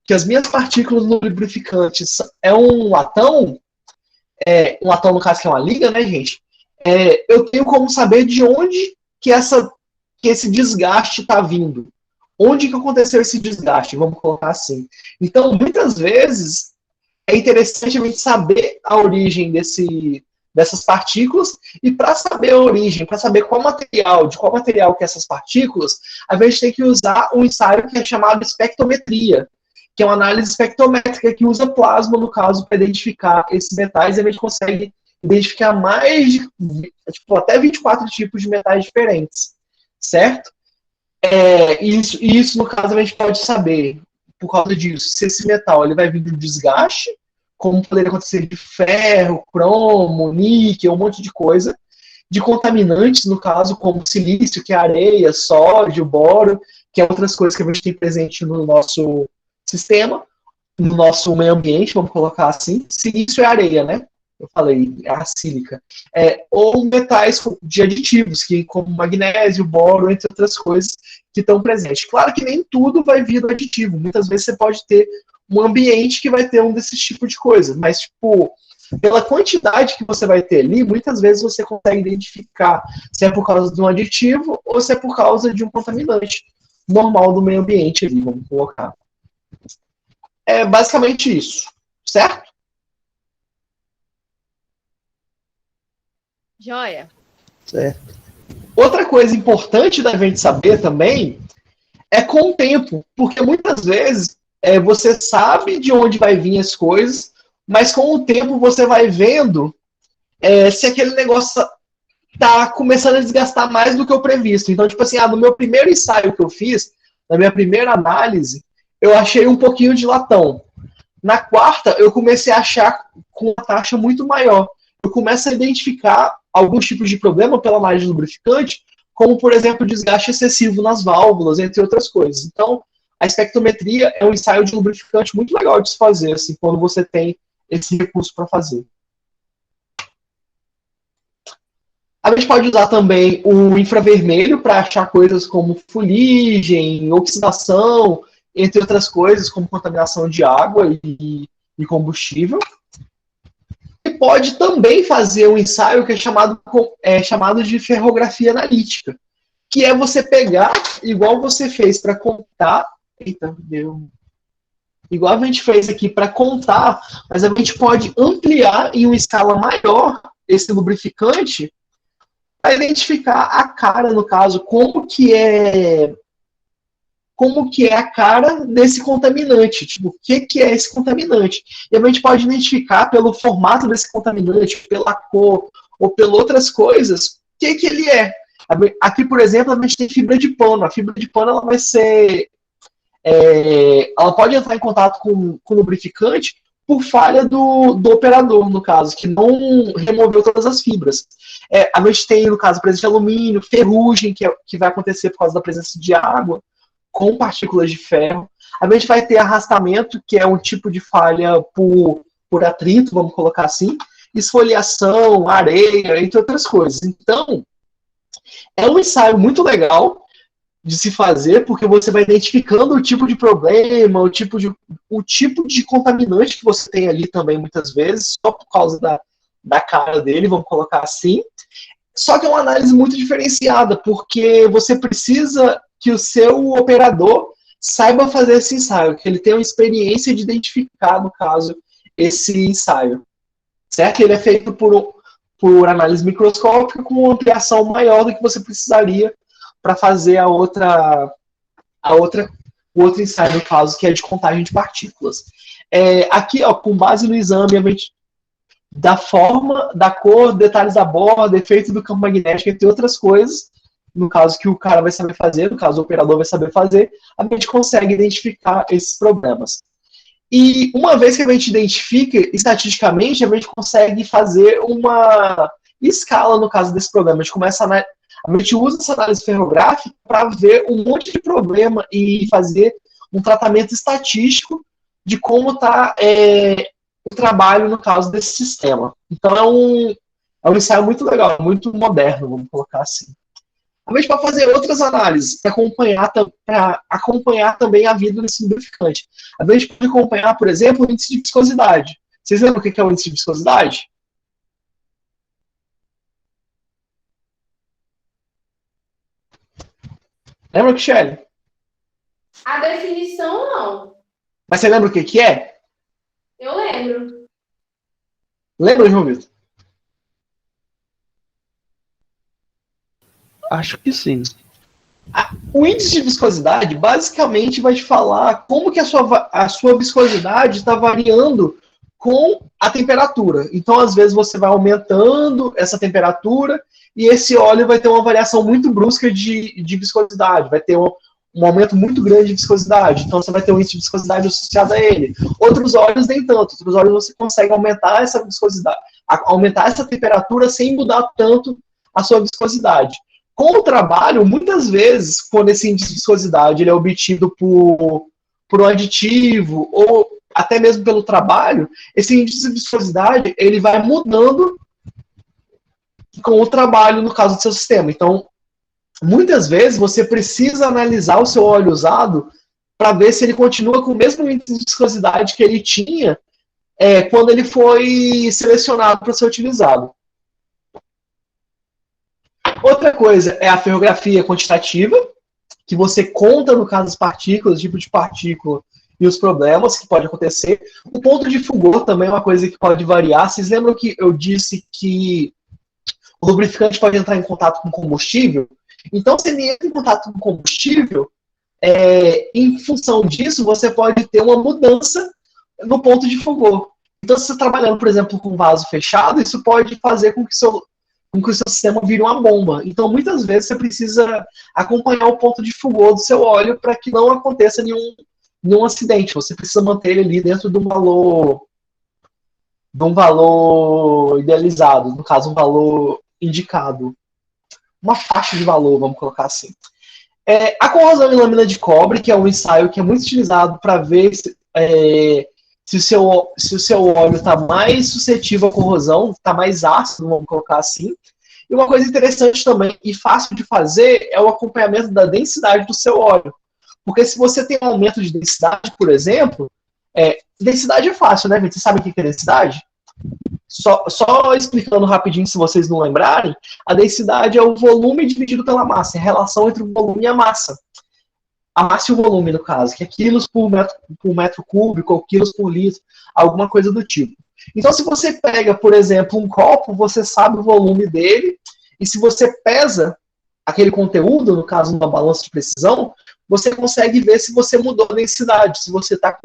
A: que as minhas partículas no lubrificante é um latão no caso que é uma liga, né, gente? Eu tenho como saber de onde que esse desgaste está vindo. Onde que aconteceu esse desgaste, vamos colocar assim. Então, muitas vezes, é interessante a gente saber a origem dessas partículas, e para saber a origem, para saber de qual material que essas partículas, a gente tem que usar um ensaio que é chamado espectrometria, que é uma análise espectrométrica que usa plasma, no caso, para identificar esses metais, e a gente consegue identificar até 24 tipos de metais diferentes, certo? Isso, no caso, a gente pode saber, por causa disso, se esse metal ele vai vir do desgaste, como poderia acontecer de ferro, cromo, níquel, um monte de coisa, de contaminantes, no caso, como silício, que é areia, sódio, boro, que é outras coisas que a gente tem presente no nosso sistema, no nosso meio ambiente, vamos colocar assim. Silício é areia, né? Eu falei, é a sílica. Ou metais de aditivos, como magnésio, boro, entre outras coisas que estão presentes. Claro que nem tudo vai vir do aditivo. Muitas vezes você pode ter um ambiente que vai ter um desses tipos de coisas. Mas, pela quantidade que você vai ter ali, muitas vezes você consegue identificar se é por causa de um aditivo ou se é por causa de um contaminante normal do meio ambiente ali, vamos colocar. É basicamente isso, certo?
D: Joia.
E: Certo.
A: Outra coisa importante da gente saber também é com o tempo, porque muitas vezes você sabe de onde vai vir as coisas, mas com o tempo você vai vendo se aquele negócio está começando a desgastar mais do que o previsto. Então, tipo assim, no meu primeiro ensaio que eu fiz, na minha primeira análise, eu achei um pouquinho de latão. Na quarta, eu comecei a achar com uma taxa muito maior. Eu começo a identificar alguns tipos de problema pela análise do lubrificante, como, por exemplo, desgaste excessivo nas válvulas, entre outras coisas. Então, a espectrometria é um ensaio de lubrificante muito legal de se fazer, assim, quando você tem esse recurso para fazer. A gente pode usar também o infravermelho para achar coisas como fuligem, oxidação, entre outras coisas, como contaminação de água e combustível. E pode também fazer um ensaio que é chamado de ferrografia analítica, que é você pegar, igual você fez para contar. Eita, deu. Igual a gente fez aqui para contar, mas a gente pode ampliar em uma escala maior esse lubrificante para identificar a cara, no caso, como que é a cara desse contaminante, tipo, o que é esse contaminante. E a gente pode identificar pelo formato desse contaminante, pela cor, ou pelas outras coisas, o que ele é. Aqui, por exemplo, a gente tem fibra de pano. A fibra de pano ela vai ser... ela pode entrar em contato com o lubrificante por falha do operador, no caso, que não removeu todas as fibras. A gente tem, no caso, presença de alumínio, ferrugem, que vai acontecer por causa da presença de água, com partículas de ferro. A gente vai ter arrastamento, que é um tipo de falha por atrito, vamos colocar assim, esfoliação, areia, entre outras coisas. Então, é um ensaio muito legal de se fazer, porque você vai identificando o tipo de problema, o tipo de contaminante que você tem ali também, muitas vezes, só por causa da cara dele, vamos colocar assim. Só que é uma análise muito diferenciada, porque você precisa que o seu operador saiba fazer esse ensaio, que ele tenha uma experiência de identificar, no caso, esse ensaio. Certo? Ele é feito por análise microscópica com uma ampliação maior do que você precisaria para fazer o outro ensaio, no caso, que é de contagem de partículas. Aqui, ó, com base no exame da forma, da cor, detalhes da borda, efeito do campo magnético, entre outras coisas, no caso que o cara vai saber fazer, no caso o operador vai saber fazer, a gente consegue identificar esses problemas. E uma vez que a gente identifica, estatisticamente, a gente consegue fazer uma escala no caso desse problema. A gente usa essa análise ferrográfica para ver um monte de problema e fazer um tratamento estatístico de como está o trabalho no caso desse sistema. Então é um ensaio muito legal, muito moderno, vamos colocar assim. A gente pode fazer outras análises para acompanhar também a vida desse lubrificante. A gente pode acompanhar, por exemplo, o índice de viscosidade. Vocês lembram o que é o índice de viscosidade? Lembra, Michele?
F: A definição, não.
A: Mas você lembra o que é?
F: Eu lembro.
A: Lembra, João Vitor?
B: Acho que sim.
A: O índice de viscosidade basicamente vai te falar como que a sua viscosidade está variando com a temperatura. Então, às vezes, você vai aumentando essa temperatura e esse óleo vai ter uma variação muito brusca de viscosidade, vai ter um aumento muito grande de viscosidade. Então, você vai ter um índice de viscosidade associado a ele. Outros óleos nem tanto. Outros óleos você consegue aumentar essa viscosidade, aumentar essa temperatura sem mudar tanto a sua viscosidade. Com o trabalho, muitas vezes, quando esse índice de viscosidade ele é obtido por um aditivo ou até mesmo pelo trabalho, esse índice de viscosidade ele vai mudando com o trabalho no caso do seu sistema. Então, muitas vezes você precisa analisar o seu óleo usado para ver se ele continua com o mesmo índice de viscosidade que ele tinha quando ele foi selecionado para ser utilizado. Outra coisa é a ferrografia quantitativa, que você conta, no caso, as partículas, o tipo de partícula e os problemas que pode acontecer. O ponto de fulgor também é uma coisa que pode variar. Vocês lembram que eu disse que o lubrificante pode entrar em contato com combustível? Então, se ele entra em contato com combustível, em função disso, você pode ter uma mudança no ponto de fulgor. Então, se você está trabalhando, por exemplo, com vaso fechado, isso pode fazer com que o seu sistema vire uma bomba. Então, muitas vezes, você precisa acompanhar o ponto de fulgor do seu óleo para que não aconteça nenhum acidente. Você precisa manter ele ali dentro de um valor idealizado, no caso, um valor indicado. Uma faixa de valor, vamos colocar assim. A corrosão em lâmina de cobre, que é um ensaio que é muito utilizado para ver se o seu óleo está mais suscetível à corrosão, está mais ácido, vamos colocar assim. E uma coisa interessante também, e fácil de fazer, é o acompanhamento da densidade do seu óleo. Porque se você tem um aumento de densidade, por exemplo, densidade é fácil, né, gente? Você sabe o que é densidade? Só explicando rapidinho, se vocês não lembrarem, a densidade é o volume dividido pela massa, é a relação entre o volume e a massa. A massa e o volume, no caso, que é quilos por metro cúbico ou quilos por litro, alguma coisa do tipo. Então, se você pega, por exemplo, um copo, você sabe o volume dele, e se você pesa aquele conteúdo, no caso, numa balança de precisão, você consegue ver se você mudou a densidade, se você está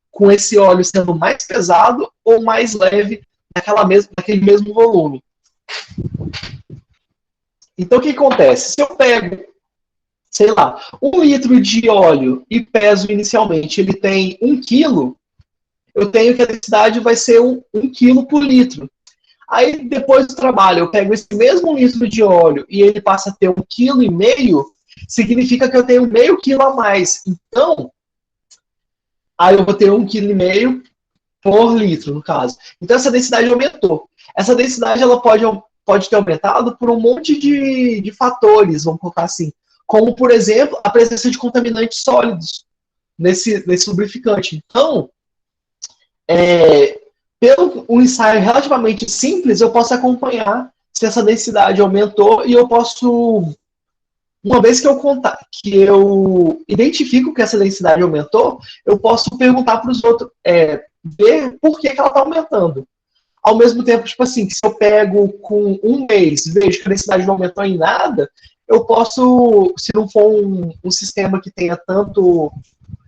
A: com esse óleo sendo mais pesado ou mais leve naquele mesmo volume. Então, o que acontece? Se eu pego, sei lá, 1 litro de óleo e peso inicialmente, ele tem 1 quilo, eu tenho que a densidade vai ser 1 quilo por litro. Aí, depois do trabalho, eu pego esse mesmo litro de óleo e ele passa a ter 1,5 kg, significa que eu tenho meio quilo a mais. Então, aí eu vou ter 1,5 kg por litro, no caso. Então, essa densidade aumentou. Essa densidade ela pode ter aumentado por um monte de fatores, vamos colocar assim. Como, por exemplo, a presença de contaminantes sólidos nesse lubrificante. Então, pelo um ensaio relativamente simples, eu posso acompanhar se essa densidade aumentou e eu posso, uma vez que eu identifico que essa densidade aumentou, eu posso perguntar para os outros, ver por que ela está aumentando. Ao mesmo tempo, tipo assim, que se eu pego com um mês, vejo que a densidade não aumentou em nada, eu posso, se não for um sistema que tenha tanto,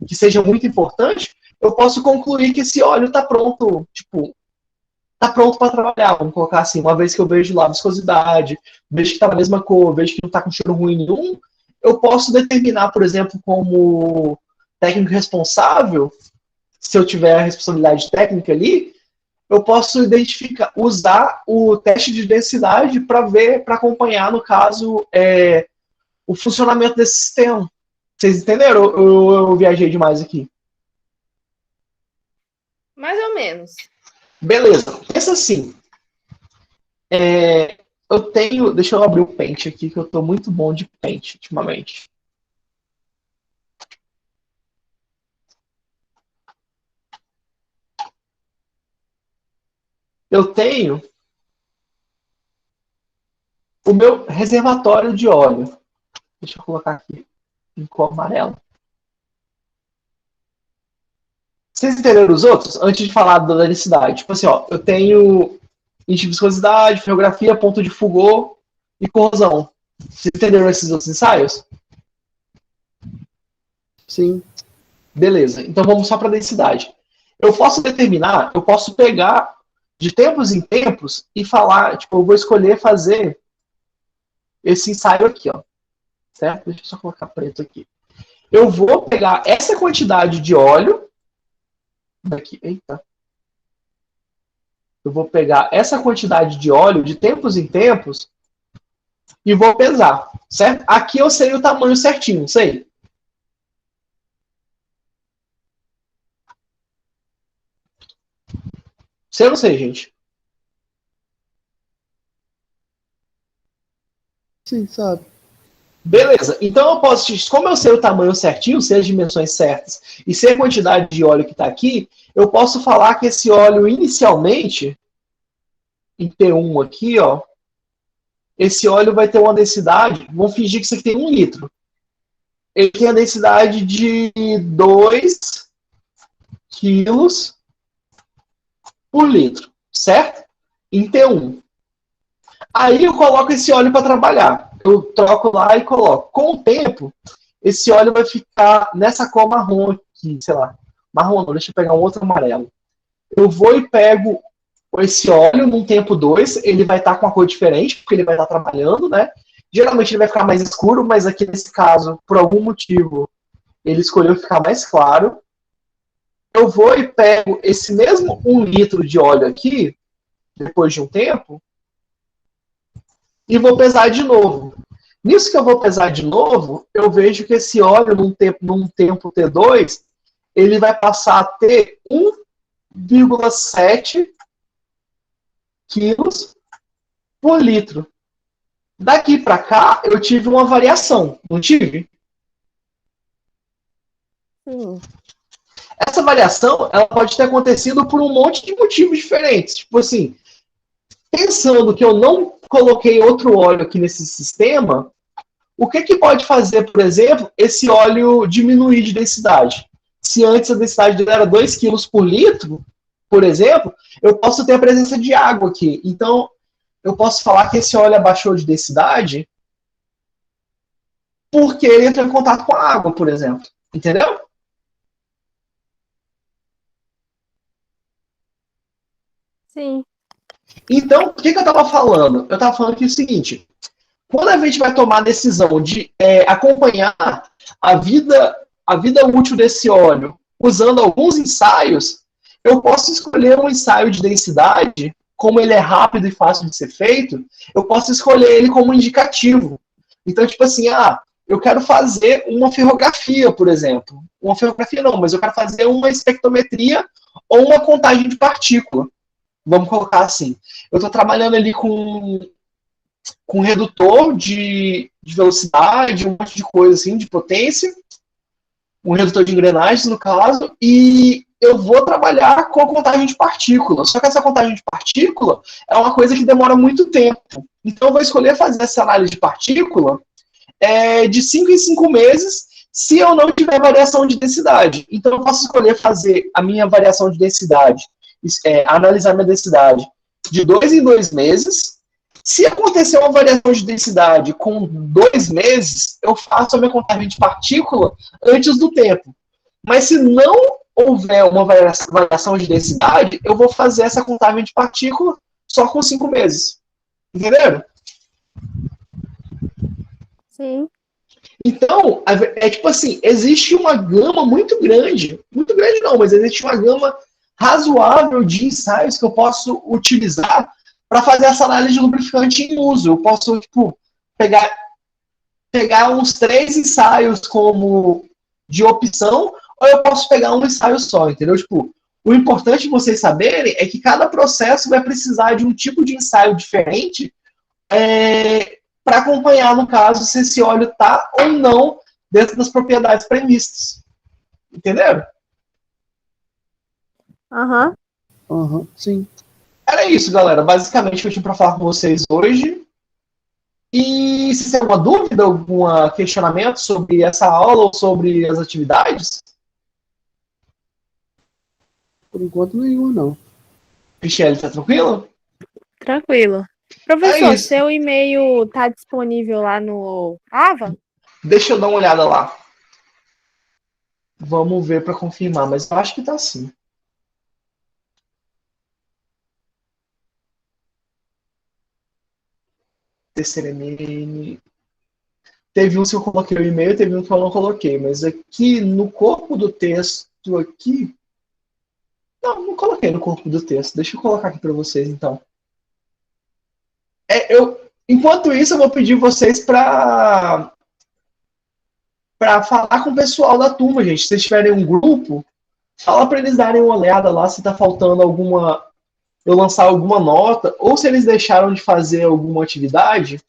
A: que seja muito importante, eu posso concluir que esse óleo está pronto, tipo, está pronto para trabalhar, vamos colocar assim, uma vez que eu vejo lá a viscosidade, vejo que está na mesma cor, vejo que não está com cheiro ruim nenhum, eu posso determinar, por exemplo, como técnico responsável, se eu tiver a responsabilidade técnica ali, eu posso usar o teste de densidade para acompanhar, no caso, o funcionamento desse sistema. Vocês entenderam? Eu viajei demais aqui.
F: Mais ou menos.
A: Beleza. Pensa assim. Deixa eu abrir o Paint aqui, que eu estou muito bom de Paint ultimamente. Eu tenho o meu reservatório de óleo. Deixa eu colocar aqui em cor amarela. Vocês entenderam os outros? Antes de falar da densidade. Tipo assim, ó, eu tenho índice de viscosidade, ferrografia, ponto de fulgor e corrosão. Vocês entenderam esses outros ensaios?
E: Sim.
A: Beleza. Então vamos só para a densidade. Eu posso pegar de tempos em tempos e falar, tipo, eu vou escolher fazer esse ensaio aqui, ó. Certo? Deixa eu só colocar preto aqui. Eu vou pegar essa quantidade de óleo daqui, eita. Eu vou pegar essa quantidade de óleo de tempos em tempos e vou pesar, certo? Aqui eu sei o tamanho certinho, sei. Sei ou não sei, gente?
E: Sim, sabe.
A: Beleza, então eu posso, como eu sei o tamanho certinho, sei as dimensões certas e sei a quantidade de óleo que está aqui, eu posso falar que esse óleo inicialmente, em P1 aqui, ó, esse óleo vai ter uma densidade, vamos fingir que isso aqui tem 1 litro. Ele tem a densidade de 2 quilos por litro, certo? Em T1. Aí eu coloco esse óleo para trabalhar. Eu troco lá e coloco. Com o tempo, esse óleo vai ficar nessa cor marrom aqui, sei lá. Marrom não, deixa eu pegar um outro amarelo. Eu vou e pego esse óleo num tempo 2, ele vai estar com uma cor diferente, porque ele vai estar trabalhando, né? Geralmente ele vai ficar mais escuro, mas aqui nesse caso, por algum motivo, ele escolheu ficar mais claro. Eu vou e pego esse mesmo 1 litro de óleo aqui, depois de um tempo, e vou pesar de novo. Nisso que eu vou pesar de novo, eu vejo que esse óleo, num tempo T2, ele vai passar a ter 1,7 quilos por litro. Daqui para cá, eu tive uma variação, não tive?
C: Sim.
A: Essa variação, ela pode ter acontecido por um monte de motivos diferentes. Tipo assim, pensando que eu não coloquei outro óleo aqui nesse sistema, o que pode fazer, por exemplo, esse óleo diminuir de densidade? Se antes a densidade dele era 2 kg por litro, por exemplo, eu posso ter a presença de água aqui. Então, eu posso falar que esse óleo abaixou de densidade porque ele entrou em contato com a água, por exemplo. Entendeu?
C: Sim.
A: Então, o que eu estava falando? Eu estava falando que é o seguinte, quando a gente vai tomar a decisão de acompanhar a vida útil desse óleo usando alguns ensaios, eu posso escolher um ensaio de densidade, como ele é rápido e fácil de ser feito, eu posso escolher ele como indicativo. Então, tipo assim, eu quero fazer uma ferrografia, por exemplo. Uma ferrografia não, mas eu quero fazer uma espectrometria ou uma contagem de partícula. Vamos colocar assim. Eu estou trabalhando ali com redutor de velocidade, um monte de coisa assim, de potência, um redutor de engrenagens, no caso, e eu vou trabalhar com a contagem de partícula. Só que essa contagem de partícula é uma coisa que demora muito tempo. Então eu vou escolher fazer essa análise de partícula de 5 em 5 meses, se eu não tiver variação de densidade. Então eu posso escolher fazer a minha variação de densidade, analisar minha densidade de 2 em 2 meses. Se acontecer uma variação de densidade com 2 meses, eu faço a minha contagem de partícula antes do tempo. Mas se não houver uma variação de densidade, eu vou fazer essa contagem de partícula só com 5 meses. Entenderam?
C: Sim.
A: Então, tipo assim, existe uma gama muito grande não, mas existe uma gama razoável de ensaios que eu posso utilizar para fazer essa análise de lubrificante em uso. Eu posso, tipo, pegar uns 3 ensaios como de opção, ou eu posso pegar um ensaio só, entendeu? Tipo, o importante vocês saberem é que cada processo vai precisar de um tipo de ensaio diferente para acompanhar, no caso, se esse óleo está ou não dentro das propriedades previstas. Entenderam?
C: Aham.
E: Sim.
A: Era isso, galera. Basicamente, o que eu tinha para falar com vocês hoje. E se tem alguma dúvida, algum questionamento sobre essa aula ou sobre as atividades?
E: Por enquanto nenhuma, não.
A: Michele, tá tranquilo?
C: Tranquilo. Professor,
A: isso.
C: seu e-mail tá disponível lá no Ava?
A: Deixa eu dar uma olhada lá. Vamos ver para confirmar, mas eu acho que tá sim. Terceira e-mail. Teve um que eu coloquei o e-mail, teve um que eu não coloquei, mas aqui no corpo do texto aqui. Não coloquei no corpo do texto. Deixa eu colocar aqui para vocês, então. Enquanto isso, eu vou pedir vocês para falar com o pessoal da turma, gente. Se vocês tiverem um grupo, fala para eles darem uma olhada lá se está faltando eu lançar alguma nota, ou se eles deixaram de fazer alguma atividade,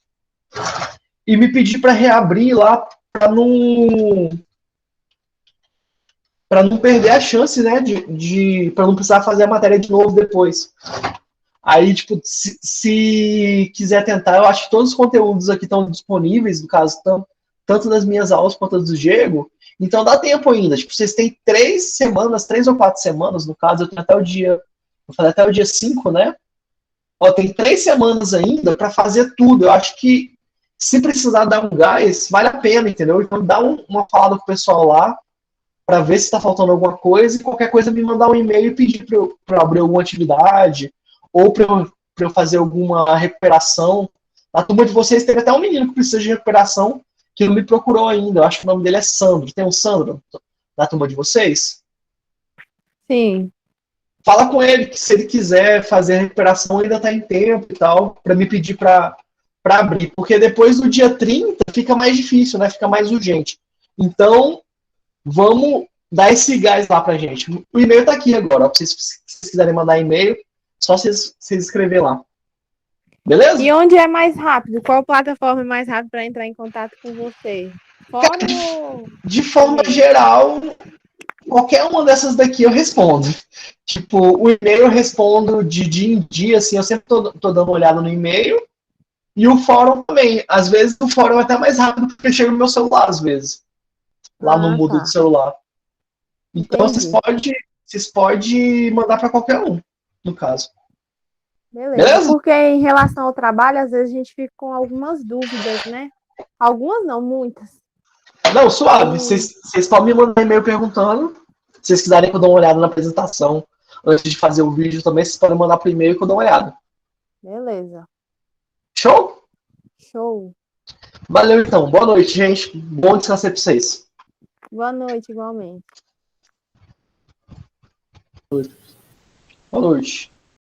A: e me pedir para reabrir lá para não perder a chance, né, para não precisar fazer a matéria de novo depois. Aí, tipo, se quiser tentar, eu acho que todos os conteúdos aqui estão disponíveis, no caso, tanto das minhas aulas quanto do Diego, então dá tempo ainda. Tipo, vocês têm 3 ou 4 semanas, no caso, eu tenho vou fazer até o dia 5, né? Tem 3 semanas ainda para fazer tudo. Eu acho que se precisar dar um gás, vale a pena, entendeu? Então dá uma falada com o pessoal lá, para ver se está faltando alguma coisa, e qualquer coisa me mandar um e-mail e pedir para abrir alguma atividade, ou para eu fazer alguma recuperação. A turma de vocês teve até um menino que precisa de recuperação, que não me procurou ainda. Eu acho que o nome dele é Sandro. Tem um Sandro na turma de vocês?
C: Sim.
A: Fala com ele que se ele quiser fazer a recuperação ainda está em tempo e tal, para me pedir para abrir. Porque depois do dia 30 fica mais difícil, né? Fica mais urgente. Então, vamos dar esse gás lá pra gente. O e-mail tá aqui agora. Se vocês quiserem mandar e-mail, só vocês escrever lá. Beleza?
C: E onde é mais rápido? Qual plataforma é mais rápida para entrar em contato com você? Fórum?
A: De forma geral, qualquer uma dessas daqui eu respondo. Tipo, o e-mail eu respondo de dia em dia, assim, eu sempre tô dando uma olhada no e-mail. E o fórum também. Às vezes o fórum é até mais rápido porque chega no meu celular, às vezes. Lá no mudo do celular. Então vocês podem mandar para qualquer um, no caso.
C: Beleza? Porque em relação ao trabalho, às vezes a gente fica com algumas dúvidas, né? Algumas não, muitas.
A: Não, suave. Vocês podem me mandar e-mail perguntando. Se vocês quiserem que eu dê uma olhada na apresentação antes de fazer o vídeo também, vocês podem mandar por e-mail que eu dou uma olhada.
C: Beleza.
A: Show?
C: Show.
A: Valeu então. Boa noite, gente. Bom descanso aí pra vocês.
C: Boa noite, igualmente.
A: Boa noite.